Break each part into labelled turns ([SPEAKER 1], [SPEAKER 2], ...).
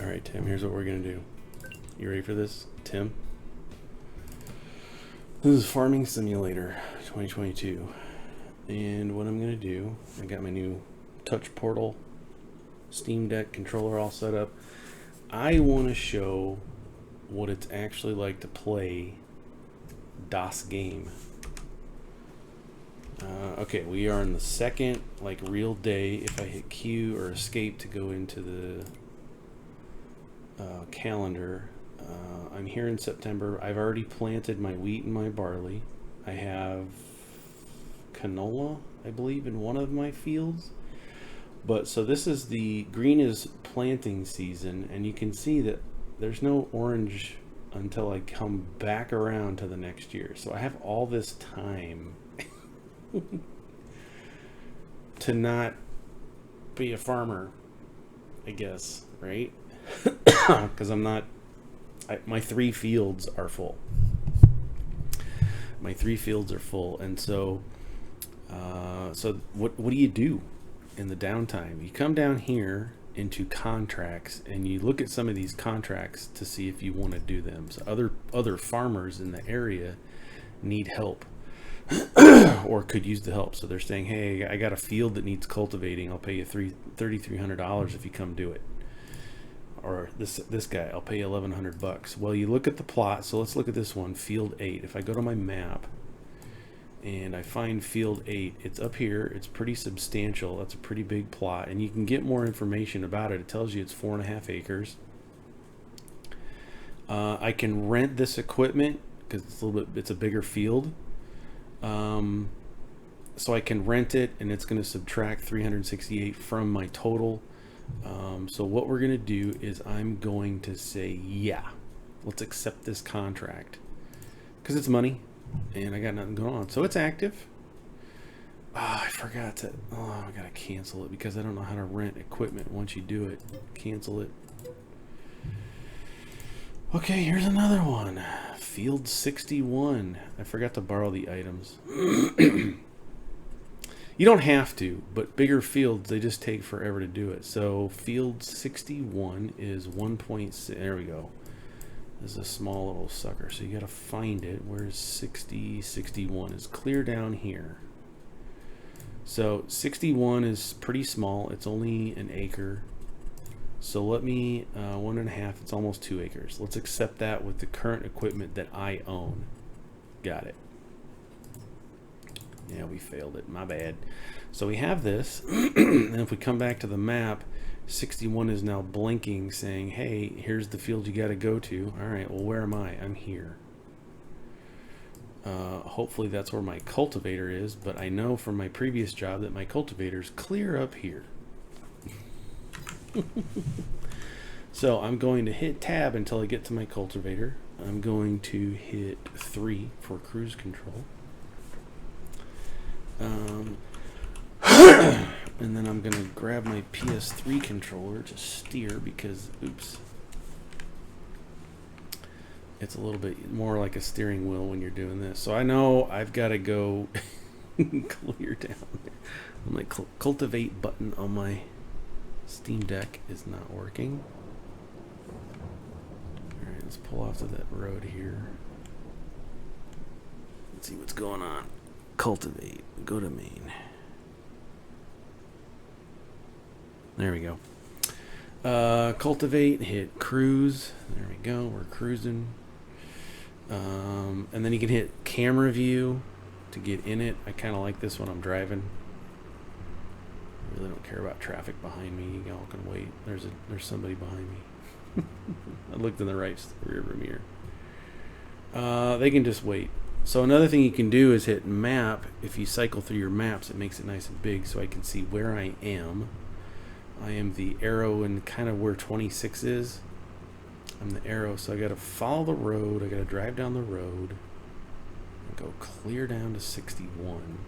[SPEAKER 1] All right, Tim, here's what we're going to do. You ready for this, Tim? This is Farming Simulator 2022. And what I'm going to do, I got my new Touch Portal Steam Deck controller all set up. I want to show what it's actually like to play DOS game. Okay, we are in the second real day. If I hit Q or escape to go into the calendar, I'm here in September. I've already planted my wheat and my barley. I have canola, I believe, in one of my fields. But so this is the green is planting season, and you can see that there's no orange until I come back around to the next year. So I have all this time to not be a farmer, I guess, right? Because I'm not. My 3 fields are full. My 3 fields are full, and so what do you do in the downtime? You come down here into contracts, and you look at some of these contracts to see if you want to do them. So other farmers in the area need help or could use the help. So they're saying, hey, I got a field that needs cultivating. I'll pay you $3,300 if you come do it. Or this guy, I'll pay you $1,100. Well, you look at the plot. So let's look at this one, field 8. If I go to my map and I find field 8, it's up here. It's pretty substantial. That's a pretty big plot, and you can get more information about it. It tells you it's 4.5 acres. I can rent this equipment because it's a bigger field. So I can rent it, and it's going to subtract 368 from my total. So what we're going to do is I'm going to say, yeah, let's accept this contract because it's money and I got nothing going on. So it's active. I forgot to, I got to cancel it because I don't know how to rent equipment once you do it. Cancel it. Okay, here's another one. Field 61. I forgot to borrow the items. You don't have to, but bigger fields, they just take forever to do it. So field 61 is 1.6. There we go. This is a small little sucker. So you got to find it. Where's 60? 61 is clear down here. So 61 is pretty small. It's only an acre. So let me, 1.5, it's almost 2 acres. Let's accept that with the current equipment that I own. Got it. Yeah, we failed it. My bad. So we have this. And if we come back to the map, 61 is now blinking saying, hey, here's the field you got to go to. All right, well, where am I? I'm here. Hopefully that's where my cultivator is, but I know from my previous job that my cultivator's clear up here. So I'm going to hit tab until I get to my cultivator. I'm going to hit 3 for cruise control. And then I'm going to grab my PS3 controller to steer because, oops, it's a little bit more like a steering wheel when you're doing this. So I know I've got to go clear down there. My cultivate button on my Steam Deck is not working. All right, let's pull off to that road here. Let's see what's going on. Cultivate, go to main. There we go. Cultivate, hit cruise. There we go, we're cruising. And then you can hit camera view to get in it. I kind of like this when I'm driving. I really don't care about traffic behind me. Y'all can wait. There's somebody behind me. I looked in the right rear mirror. They can just wait. So another thing you can do is hit map. If you cycle through your maps, it makes it nice and big so I can see where I am. I am the arrow and kind of where 26 is. I'm the arrow, so I got to follow the road. I got to drive down the road and go clear down to 61.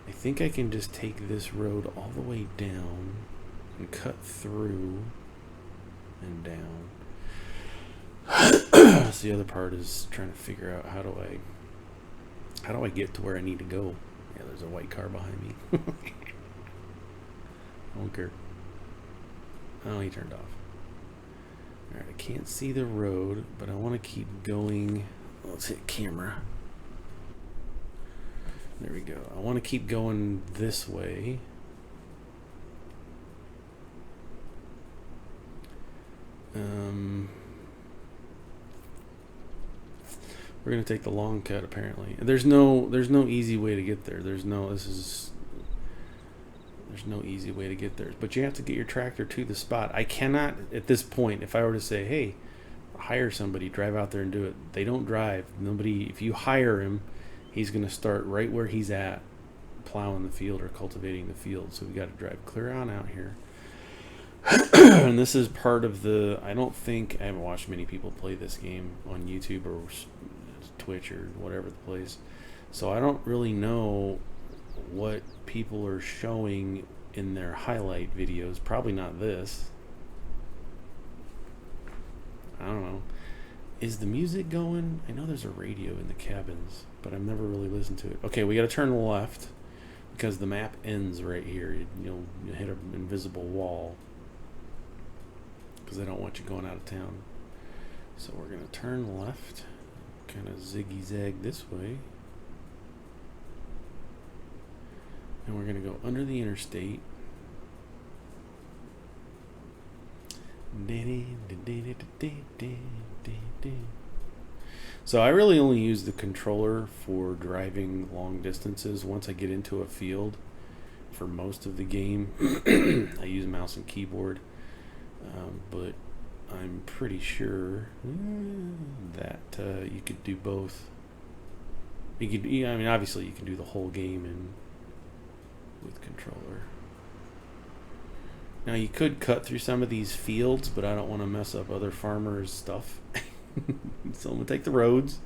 [SPEAKER 1] I think I can just take this road all the way down and cut through and down. So the other part is trying to figure out how do I get to where I need to go. Yeah, there's a white car behind me. I don't care. Oh, he turned off. Alright, I can't see the road, but I want to keep going. Let's hit camera. There we go. I want to keep going this way. We're gonna take the long cut. Apparently, there's no easy way to get there. There's no easy way to get there. But you have to get your tractor to the spot. I cannot at this point. If I were to say, hey, hire somebody, drive out there and do it. They don't drive. Nobody. If you hire him, he's gonna start right where he's at, plowing the field or cultivating the field. So we got to drive clear on out here. And this is part of the. I haven't watched many people play this game on YouTube or Twitch or whatever the place, so I don't really know what people are showing in their highlight videos. Probably not this. I don't know. Is the music going? I know there's a radio in the cabins, but I've never really listened to it. Okay, we got to turn left because the map ends right here. You'll hit an invisible wall because they don't want you going out of town. So we're gonna turn left, kind of ziggy zag this way, and we're gonna go under the interstate. So I really only use the controller for driving long distances. Once I get into a field, for most of the game, I use mouse and keyboard. But I'm pretty sure that you could do both. You could, I mean, obviously you can do the whole game with controller. Now you could cut through some of these fields, but I don't want to mess up other farmers' stuff. So I'm gonna take the roads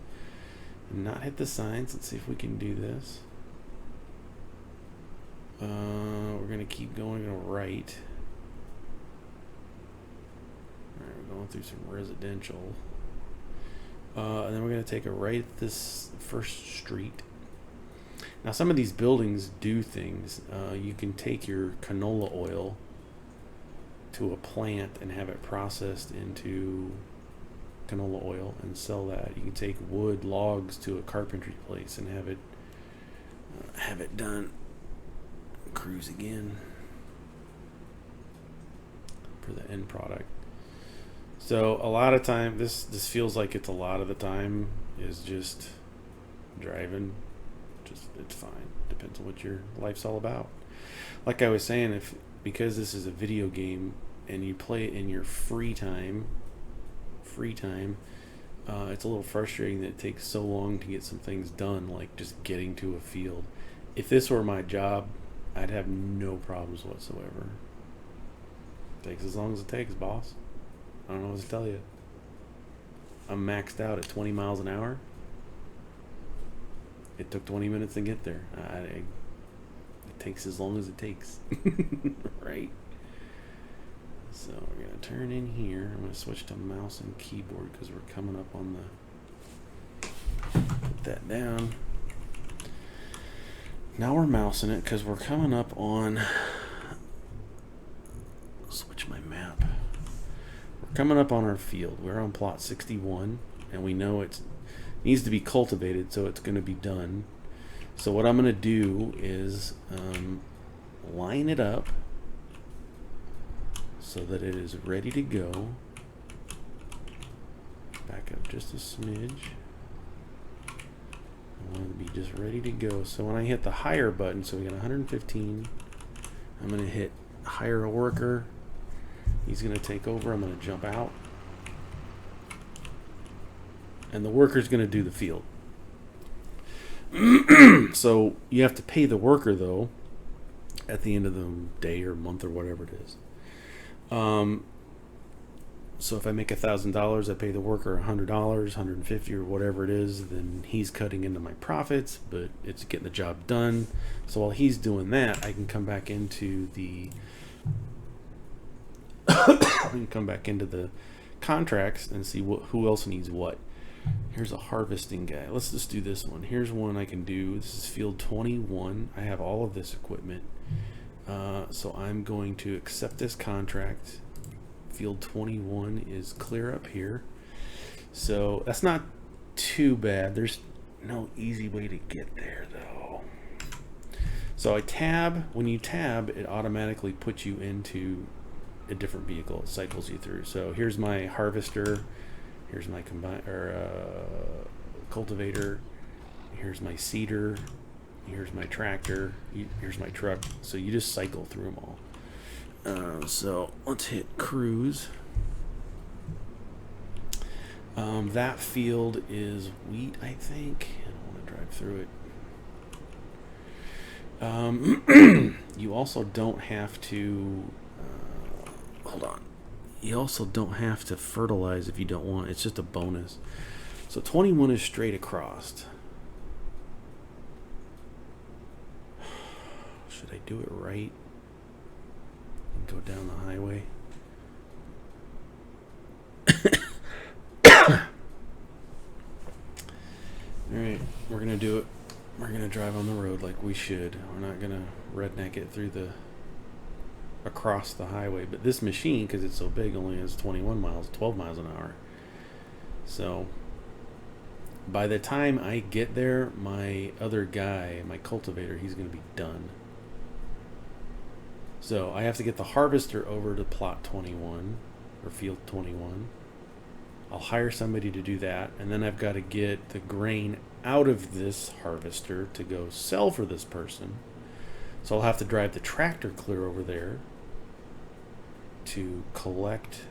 [SPEAKER 1] and not hit the signs. Let's see if we can do this. We're gonna keep going right. Alright, we're going through some residential. And then we're going to take a right at this first street. Now, some of these buildings do things. You can take your canola oil to a plant and have it processed into canola oil and sell that. You can take wood, logs to a carpentry place and have it done. Cruise again for the end product. So a lot of time, this feels like it's a lot of the time is just driving. It's fine. Depends on what your life's all about. Like I was saying, because this is a video game and you play it in your free time, it's a little frustrating that it takes so long to get some things done, like just getting to a field. If this were my job, I'd have no problems whatsoever. Takes as long as it takes, boss. I don't know what to tell you. I'm maxed out at 20 miles an hour. It took 20 minutes to get there. It takes as long as it takes. Right? So we're going to turn in here. I'm going to switch to mouse and keyboard because we're coming up on the... Put that down. Now we're mousing it because we're coming up on... Switch my map. We're coming up on our field. We're on plot 61, and we know it needs to be cultivated, so it's going to be done. So what I'm going to do is line it up so that it is ready to go. Back up just a smidge. I want it to be just ready to go. So when I hit the hire button, so we got 115, I'm going to hit hire a worker. He's going to take over. I'm going to jump out. And the worker's going to do the field. So you have to pay the worker, though, at the end of the day or month or whatever it is. So if I make $1,000, I pay the worker $100, $150 or whatever it is, then he's cutting into my profits, but it's getting the job done. So while he's doing that, I can come back into the contracts and see who else needs what. Here's a harvesting guy. Let's just do this one. Here's one I can do. This is field 21. I have all of this equipment. So I'm going to accept this contract, field 21 is clear up here. So that's not too bad. There's no easy way to get there though. So I tab. When you tab, it automatically puts you into a different vehicle. It cycles you through. So here's my harvester. Here's my cultivator. Here's my seeder. Here's my tractor. Here's my truck. So you just cycle through them all. So let's hit cruise. That field is wheat, I think. I don't want to drive through it. You also don't have to. Hold on. You also don't have to fertilize if you don't want. It's just a bonus. So 21 is straight across. Should I do it right and go down the highway? Alright, we're gonna do it. We're gonna drive on the road like we should. We're not gonna redneck it through across the highway. But this machine, because it's so big, only has 12 miles an hour. So by the time I get there, my other guy, my cultivator, he's gonna be done. So I have to get the harvester over to plot 21 or field 21. I'll hire somebody to do that, and then I've got to get the grain out of this harvester to go sell for this person. So I'll have to drive the tractor clear over there to collect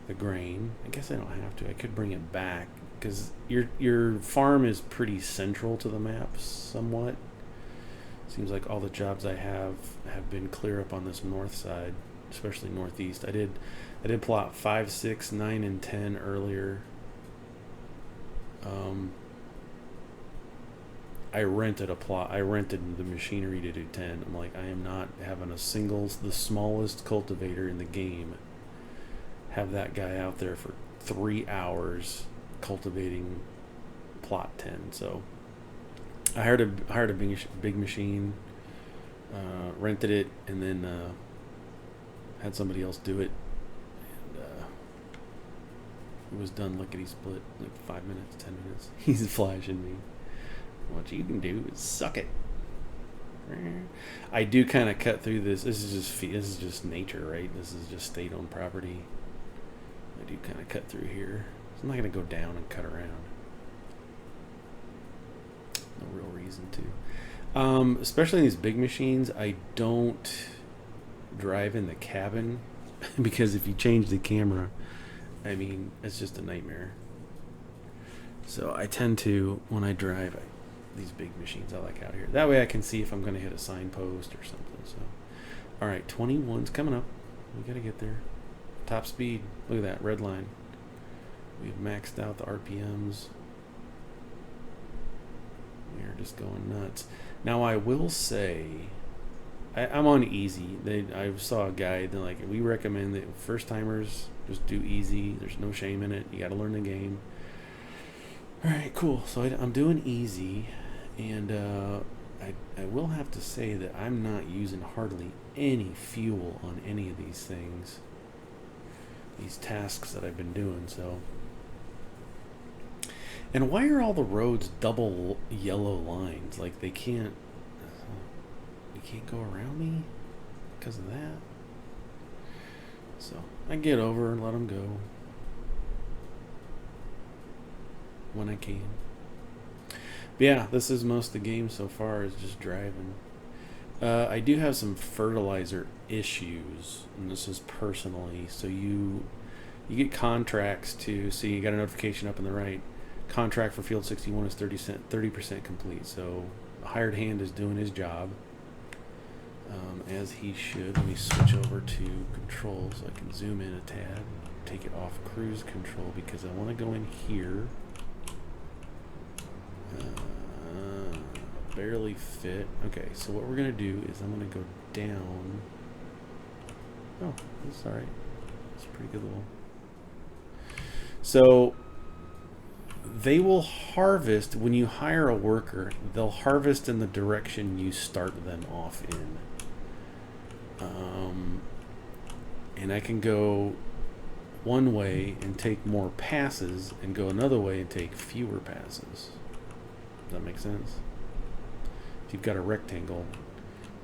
[SPEAKER 1] the grain. I guess I don't have to. I could bring it back because your farm is pretty central to the map somewhat. Seems like all the jobs I have been clear up on this north side, especially northeast. I did plot 5, 6, 9, and 10 earlier. I rented a plot. I rented the machinery to do 10. I'm like, I am not having the smallest cultivator in the game have that guy out there for 3 hours cultivating plot 10. So I hired a big machine, rented it, and then had somebody else do it. It was done lickety-split, like 5 minutes, 10 minutes. He's flashing me. What you can do is suck it. I do kind of cut through this. This is just nature, right? This is just state-owned property. I do kind of cut through here. So I'm not going to go down and cut around. No real reason to. Especially in these big machines, I don't drive in the cabin because if you change the camera, I mean, it's just a nightmare. So I tend to, when I drive these big machines, I like out here. That way I can see if I'm going to hit a signpost or something. So, all right, 21's coming up. We got to get there. Top speed. Look at that red line. We've maxed out the RPMs. We are just going nuts. Now I will say, I'm on easy. I saw a guide. They're like, we recommend that first timers just do easy. There's no shame in it. You got to learn the game. All right, cool. So I'm doing easy, and I will have to say that I'm not using hardly any fuel on any of these things, these tasks that I've been doing. So, and why are all the roads double yellow lines? Like you can't go around me because of that. So I get over and let them go when I can. But yeah, this is most of the game so far, is just driving. I do have some fertilizer issues, and this is personally. So you get contracts to see. You got a notification up on the right. Contract for field 61 is 30% complete. So a hired hand is doing his job, as he should. Let me switch over to control so I can zoom in a tad. Take it off cruise control because I want to go in here. Barely fit. Okay, so what we're going to do is I'm going to go down. Oh, that's alright. It's a pretty good little. So they will harvest, when you hire a worker, they'll harvest in the direction you start them off in. and I can go one way and take more passes and go another way and take fewer passes. Does that make sense? If you've got a rectangle,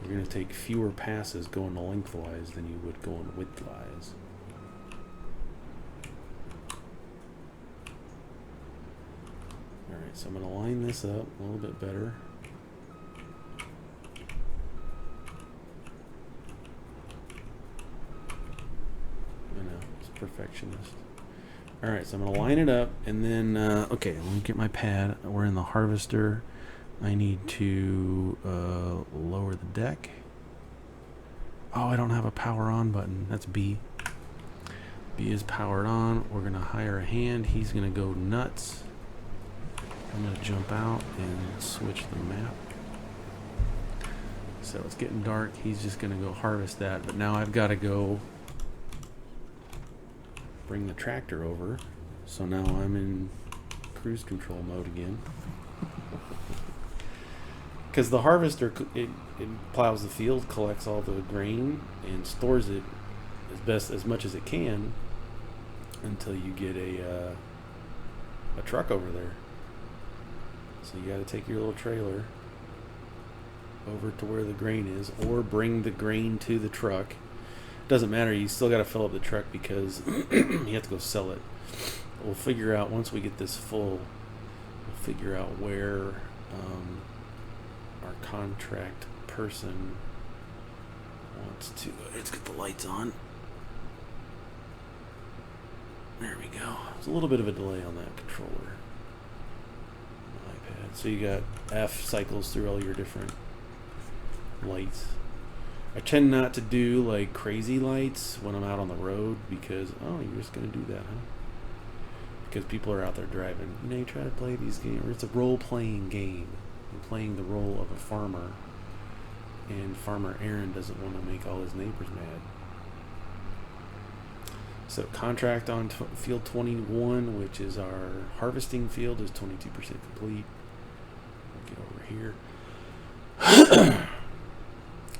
[SPEAKER 1] you're going to take fewer passes going lengthwise than you would going widthwise. Alright, so I'm going to line this up a little bit better. I know, it's perfectionist. Alright, so I'm going to line it up, and then, okay, let me get my pad. We're in the harvester. I need to lower the deck. Oh, I don't have a power on button. That's B. B is powered on. We're going to hire a hand. He's going to go nuts. I'm going to jump out and switch the map. So it's getting dark. He's just going to go harvest that. But now I've got to go bring the tractor over. So now I'm in cruise control mode again. Because the harvester, it plows the field, collects all the grain, and stores it as much as it can until you get a truck over there. So you got to take your little trailer over to where the grain is, or bring the grain to the truck. Doesn't matter. You still got to fill up the truck because you have to go sell it. We'll figure out once we get this full. We'll figure out where our contract person wants to. Let's get the lights on. There we go. There's a little bit of a delay on that controller. iPad. So you got F cycles through all your different lights. I tend not to do like crazy lights when I'm out on the road because, oh, you're just going to do that, huh? Because people are out there driving. You know, you try to play these games. It's a role-playing game. You're playing the role of a farmer. And Farmer Aaron doesn't want to make all his neighbors mad. So contract on field 21, which is our harvesting field, is 22% complete. We'll get over here.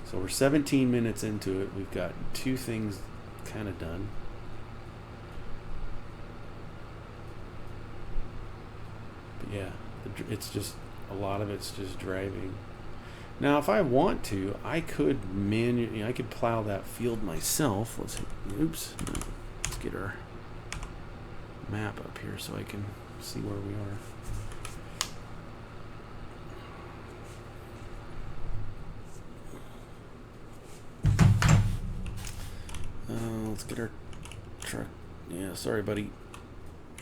[SPEAKER 1] So we're 17 minutes into it. We've got two things kind of done. But yeah, it's just, a lot of it's just driving. Now, if I want to, I could I could plow that field myself. Let's get our map up here so I can see where we are. Let's get our truck. Yeah, sorry, buddy.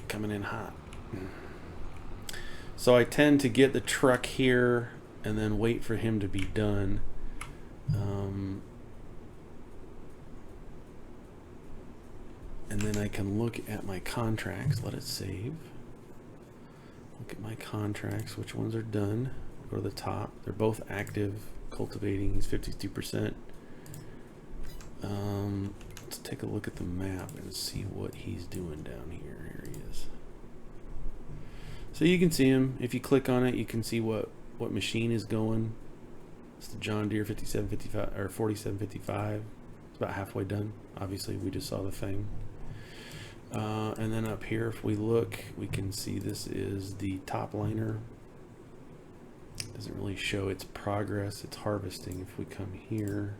[SPEAKER 1] Coming in hot. So I tend to get the truck here and then wait for him to be done. And then I can look at my contracts. Let it save. Look at my contracts. Which ones are done? Go to the top. They're both active. Cultivating. He's 52%. Let's take a look at the map and see what he's doing down here. Here he is. So you can see him. If you click on it, you can see what machine is going. It's the John Deere 5755 or 4755. It's about halfway done. Obviously, we just saw the thing. And then up here, if we look, we can see this is the top liner. Doesn't really show its progress. It's harvesting. If we come here,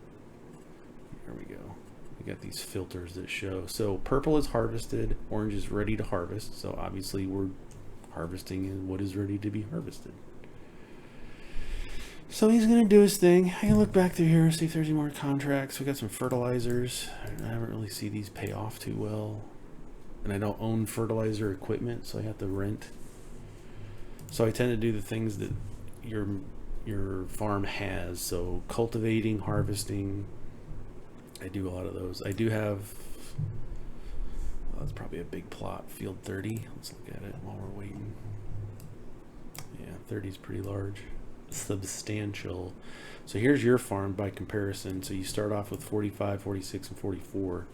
[SPEAKER 1] there we go. We got these filters that show. So purple is harvested, orange is ready to harvest. So obviously we're harvesting what is ready to be harvested. So he's going to do his thing. I can look back through here and see if there's any more contracts. We got some fertilizers. I haven't really seen these pay off too well. And I don't own fertilizer equipment, so I have to rent. So I tend to do the things that your farm has. So cultivating, harvesting, I do a lot of those. I do have, that's probably a big plot, field 30. Let's look at it while we're waiting. Yeah, 30 is pretty large. Substantial. So here's your farm by comparison. So you start off with 45, 46, and 44.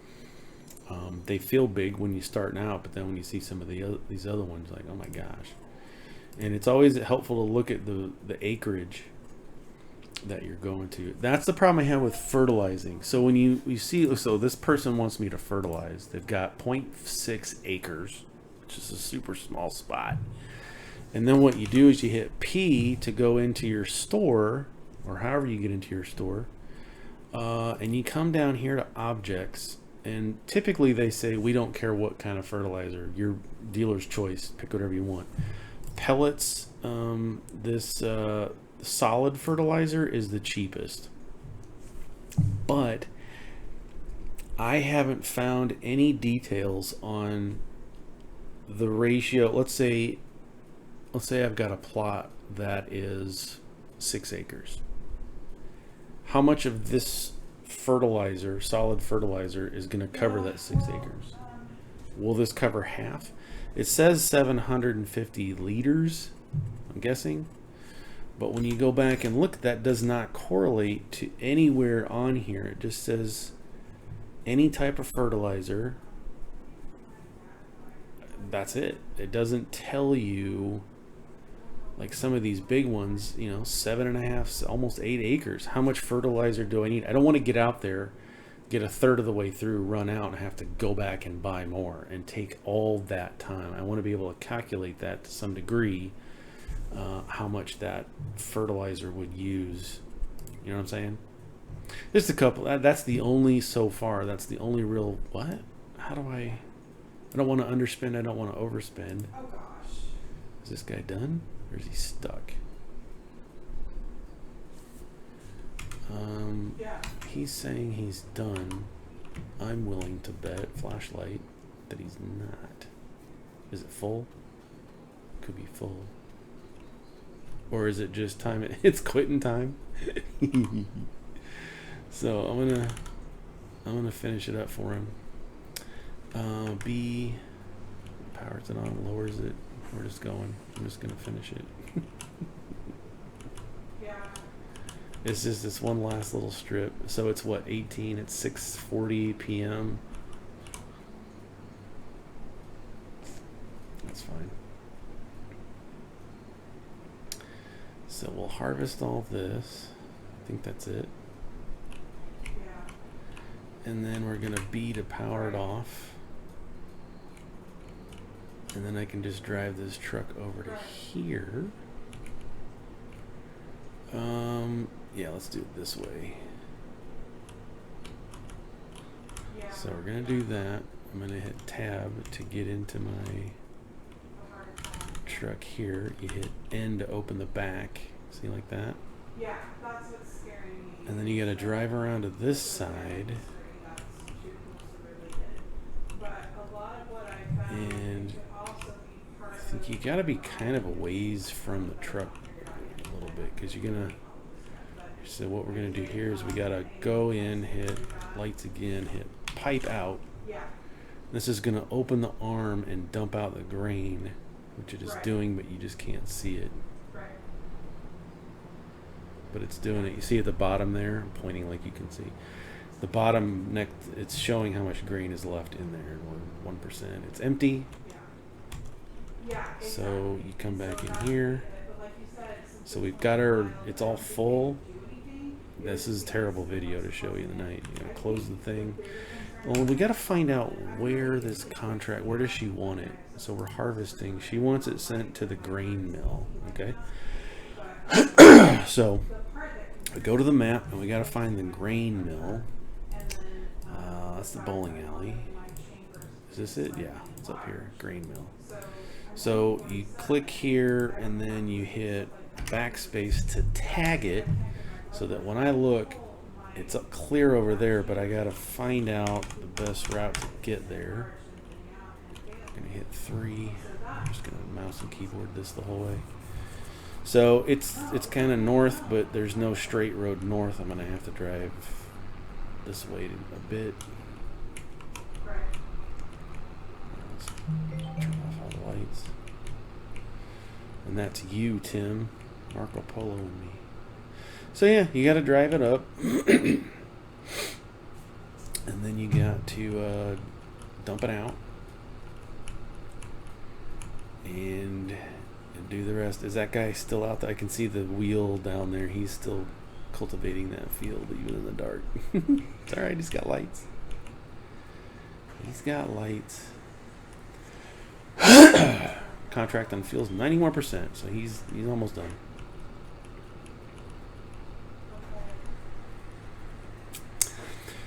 [SPEAKER 1] They feel big when you're starting out, but then when you see some of these other ones, like, oh my gosh. And it's always helpful to look at the acreage that you're going to. That's the problem I have with fertilizing. So when you see, so this person wants me to fertilize. They've got 0.6 acres, which is a super small spot. And then what you do is you hit P to go into your store, or however you get into your store, and you come down here to objects. And typically they say, we don't care what kind of fertilizer, your dealer's choice, pick whatever you want. Pellets, this solid fertilizer is the cheapest, but I haven't found any details on the ratio. Let's say I've got a plot that is 6 acres. How much of this fertilizer, solid fertilizer, is going to cover that 6 acres? Will this cover half? It says 750 liters, I'm guessing. But when you go back and look, that does not correlate to anywhere on here. It just says any type of fertilizer. That's it. It doesn't tell you, like some of these big ones, 7.5, almost 8 acres. How much fertilizer do I need? I don't want to get out there, get a third of the way through, run out, and have to go back and buy more and take all that time. I want to be able to calculate that to some degree, how much that fertilizer would use. You know what I'm saying? Just a couple. That's the only, so far, that's the only real, what? How do I don't want to underspend, I don't want to overspend.
[SPEAKER 2] Oh gosh.
[SPEAKER 1] Is this guy done? Or is he stuck?
[SPEAKER 2] Yeah.
[SPEAKER 1] He's saying he's done. I'm willing to bet, flashlight, that he's not. Is it full? Could be full. Or is it just time? It's quitting time. So I'm gonna finish it up for him. B powers it on, lowers it. We're just going. I'm just gonna finish it.
[SPEAKER 2] Yeah.
[SPEAKER 1] It's just this one last little strip. So it's what, 18? It's 6:40 p.m. That's fine. So we'll harvest all this. I think that's it.
[SPEAKER 2] Yeah.
[SPEAKER 1] And then we're gonna B to power it off. And then I can just drive this truck over to here. Yeah, let's do it this way.
[SPEAKER 2] Yeah.
[SPEAKER 1] So we're gonna do that. I'm gonna hit tab to get into my truck here. You hit N to open the back. See, like that?
[SPEAKER 2] Yeah, that's what's scaring me.
[SPEAKER 1] And then you gotta drive around to this side.
[SPEAKER 2] But a lot of what I found
[SPEAKER 1] And
[SPEAKER 2] could also be part
[SPEAKER 1] I think you gotta be kind of a ways from the truck a little bit, because you're gonna. So what we're gonna do here is we gotta go in, hit lights again, hit pipe out.
[SPEAKER 2] Yeah.
[SPEAKER 1] This is gonna open the arm and dump out the grain, which it is doing, but you just can't see it.
[SPEAKER 2] Right.
[SPEAKER 1] But it's doing it. You see at the bottom there, I'm pointing like you can see. The bottom neck, it's showing how much grain is left in there. We're 1%. It's empty.
[SPEAKER 2] Yeah. Yeah.
[SPEAKER 1] So you come back in here.
[SPEAKER 2] But like you said,
[SPEAKER 1] So we've got our, it's all full. This is a terrible video to show you tonight. You know, close the thing. Well, we got to find out where this contract, where does she want it? So we're harvesting. She wants it sent to the grain mill. Okay. So we go to the map and we got to find the grain mill. That's the bowling alley. Is this it? Yeah, it's up here. Grain mill. So you click here and then you hit backspace to tag it, so that when I look, it's up clear over there, but I gotta find out the best route to get there. I'm gonna hit 3. I'm just gonna mouse and keyboard this the whole way. So it's kind of north, but there's no straight road north. I'm gonna have to drive this way a bit. Let's turn off all the lights. And that's you, Tim. Marco Polo and me. So yeah, you got to drive it up. And then you got to dump it out. And do the rest. Is that guy still out there? I can see the wheel down there. He's still cultivating that field even in the dark. It's all right. He's got lights. He's got lights. Contract on field's 91%, so he's almost done.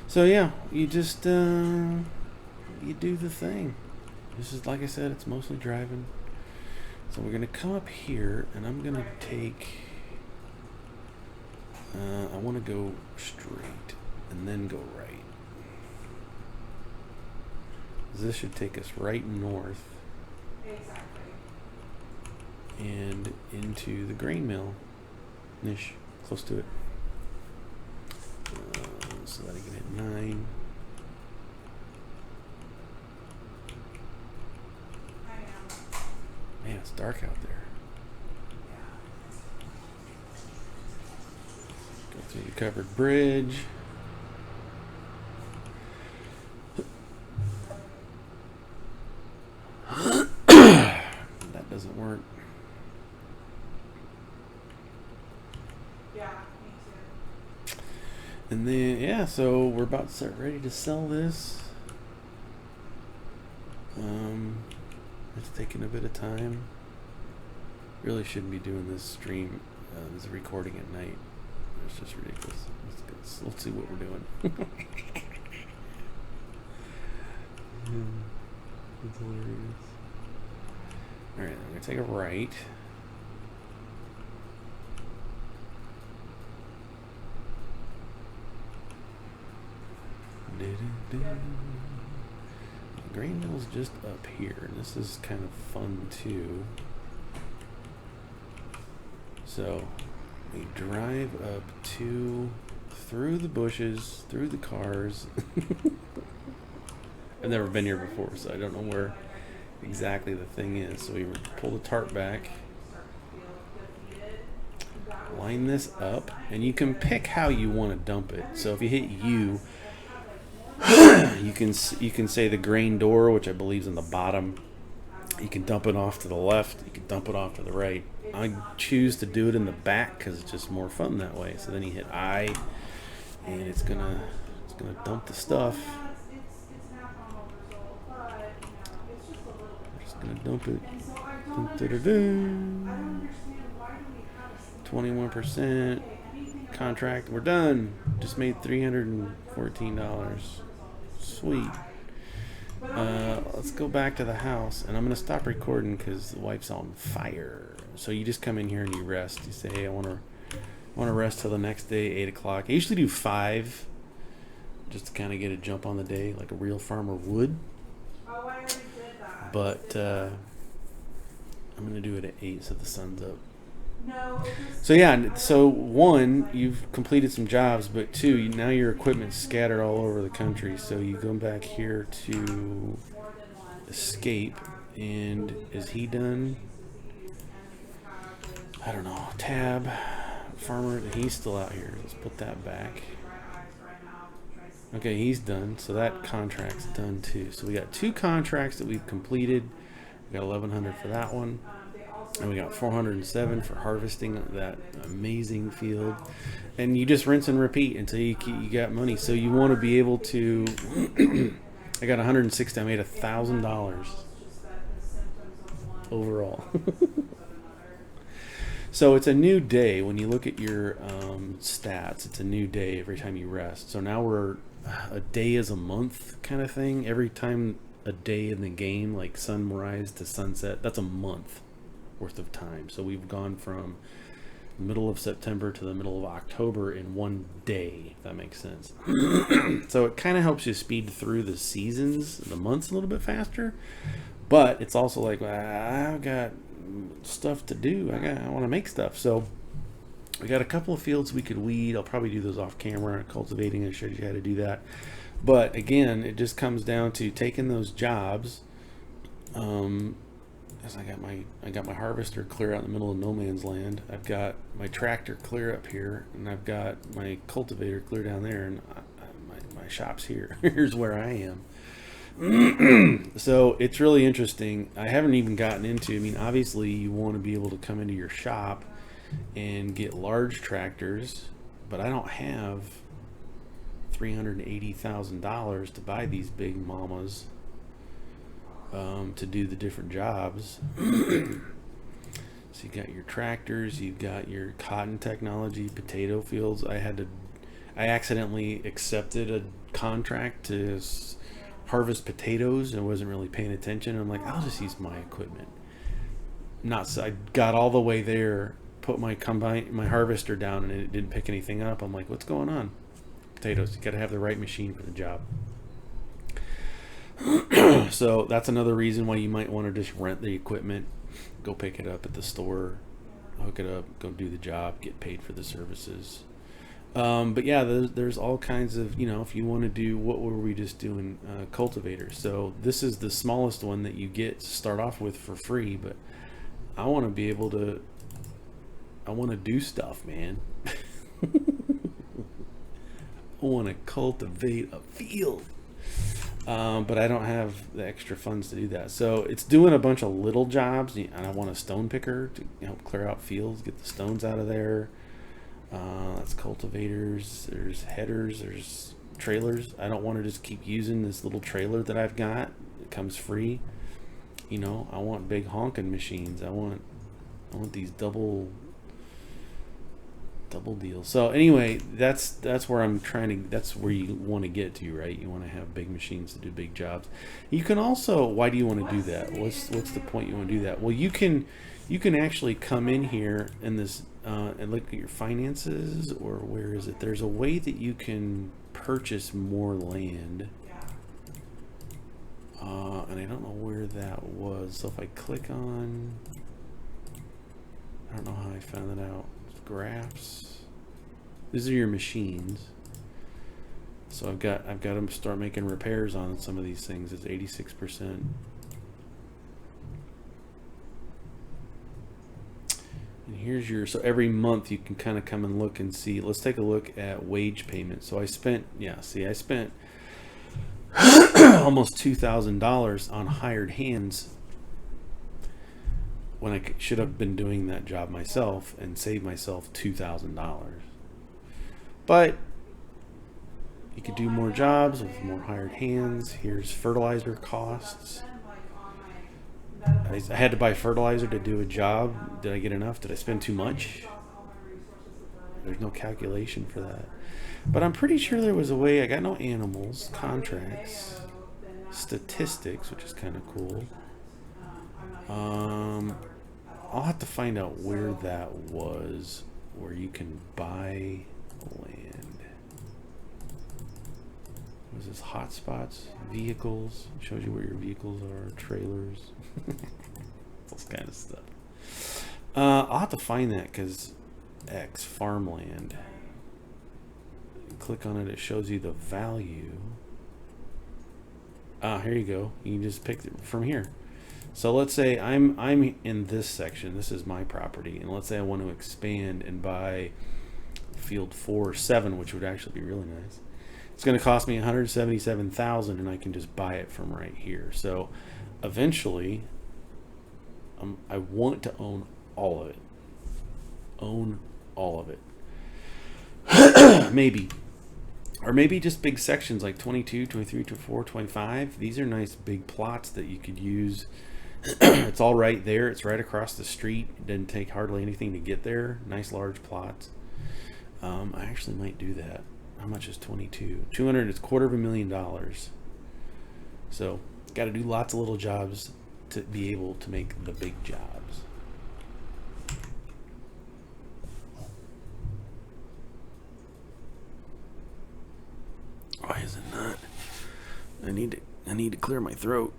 [SPEAKER 1] So yeah, you just you do the thing. This is, like I said, it's mostly driving. So we're gonna come up here, and I'm gonna take. I want to go straight and then go right. This should take us right north.
[SPEAKER 2] Exactly.
[SPEAKER 1] And into the grain mill ish, close to it. So that I can hit 9.
[SPEAKER 2] I am.
[SPEAKER 1] Man, it's dark out there. Go through the covered bridge. That doesn't work.
[SPEAKER 2] Yeah, me too.
[SPEAKER 1] And then, yeah, so we're about to start ready to sell this. It's taking a bit of time. Really shouldn't be doing this stream, this recording at night. It's just ridiculous. Let's see what we're doing. That's hilarious. Alright, I'm going to take a right. The grain mill's just up here, and this is kind of fun too. So we drive up through the bushes, through the cars. I've never been here before, so I don't know where exactly the thing is. So we pull the tarp back, line this up, and you can pick how you want to dump it. So if you hit U, you can say the grain door, which I believe is in the bottom. You can dump it off to the left. You can dump it off to the right. I choose to do it in the back because it's just more fun that way. So then you hit I, and it's gonna dump the stuff. Just gonna dump it. 21% contract. We're done. Just made $314. Sweet. Let's go back to the house, and I'm gonna stop recording because the wife's on fire. So you just come in here and you rest. You say, "Hey, I want to rest till the next day, 8 o'clock." I usually do 5, just to kind of get a jump on the day, like a real farmer would.
[SPEAKER 2] Oh, I already did that.
[SPEAKER 1] But I'm gonna do it at 8, so the sun's up.
[SPEAKER 2] No,
[SPEAKER 1] So yeah, so 1, you've completed some jobs, but 2, now your equipment's scattered all over the country. So you go back here to escape, and is he done? I don't know. Tab, farmer, he's still out here. Let's put that back. Okay, he's done. So that contract's done too. So we got 2 contracts that we've completed. We got 1,100 for that one. And we got 407 for harvesting that amazing field. And you just rinse and repeat until you got money. So you want to be able to. I got 160. I made $1,000 overall. So it's a new day. When you look at your stats, it's a new day every time you rest. So now we're a day is a month kind of thing. Every time a day in the game, like sunrise to sunset, that's a month worth of time. So we've gone from the middle of September to the middle of October in one day, if that makes sense. So it kind of helps you speed through the seasons, the months a little bit faster. But it's also like, I've got stuff to do. I want to make stuff. So we got a couple of fields we could weed. I'll probably do those off camera. Cultivating, I showed you how to do that. But again, it just comes down to taking those jobs. As I got my harvester clear out in the middle of no man's land. I've got my tractor clear up here, and I've got my cultivator clear down there, and my shop's here. Here's where I am. So it's really interesting. I haven't even gotten into, I mean, obviously you want to be able to come into your shop and get large tractors but I don't have $380,000 to buy these big mamas to do the different jobs. So you got your tractors, you've got your cotton technology, potato fields. I accidentally accepted a contract to harvest potatoes and wasn't really paying attention. I'm like, I'll just use my equipment. I got all the way there, put my harvester down, and it didn't pick anything up. I'm like, what's going on? Potatoes. You got to have the right machine for the job. So that's another reason why you might want to just rent the equipment, go pick it up at the store, hook it up, go do the job, get paid for the services. But yeah, there's all kinds of, if you want to do, what were we just doing? Cultivators. So this is the smallest one that you get to start off with for free, but I want to be able to, I want to do stuff, man. I want to cultivate a field. But I don't have the extra funds to do that. So it's doing a bunch of little jobs, and I want a stone picker to help clear out fields, get the stones out of there. That's cultivators, there's headers, there's trailers. I don't want to just keep using this little trailer that I've got. It comes free. I want big honking machines. I want these double deals. So anyway, that's where I'm trying to, that's where you want to get to, right? You want to have big machines to do big jobs. You can also, why do you want to do that? What's the point you want to do that? Well, you can actually come in here in this and look at your finances, or where is it? There's a way that you can purchase more land. And I don't know where that was. So if I click on, I don't know how I found that out. Graphs. These are your machines. So I've got to start making repairs on some of these things. It's 86%. And here's so every month you can kind of come and look and see. Let's take a look at wage payment. So I spent almost $2,000 on hired hands when I should have been doing that job myself and saved myself $2,000. But you could do more jobs with more hired hands. Here's fertilizer costs. I had to buy fertilizer to do a job. Did I get enough? Did I spend too much? There's no calculation for that. But I'm pretty sure there was a way. I got no animals, contracts, statistics, which is kind of cool. I'll have to find out where that was, where you can buy land. What is this? Hotspots, vehicles, shows you where your vehicles are, trailers, this kind of stuff. I'll have to find that, because X, farmland. Click on it, it shows you the value. Here you go. You can just pick it from here. So let's say I'm in this section. This is my property, and let's say I want to expand and buy field 4 or 7, which would actually be really nice. It's going to cost me $177,000, and I can just buy it from right here. So eventually, I want to own all of it. Own all of it. Maybe. Or maybe just big sections like 22, 23, 24, 25. These are nice big plots that you could use. It's all right there. It's right across the street. It didn't take hardly anything to get there. Nice large plots. I actually might do that. How much is 22? 200 is $250,000. So got to do lots of little jobs to be able to make the big jobs. Why is it not? I need to clear my throat.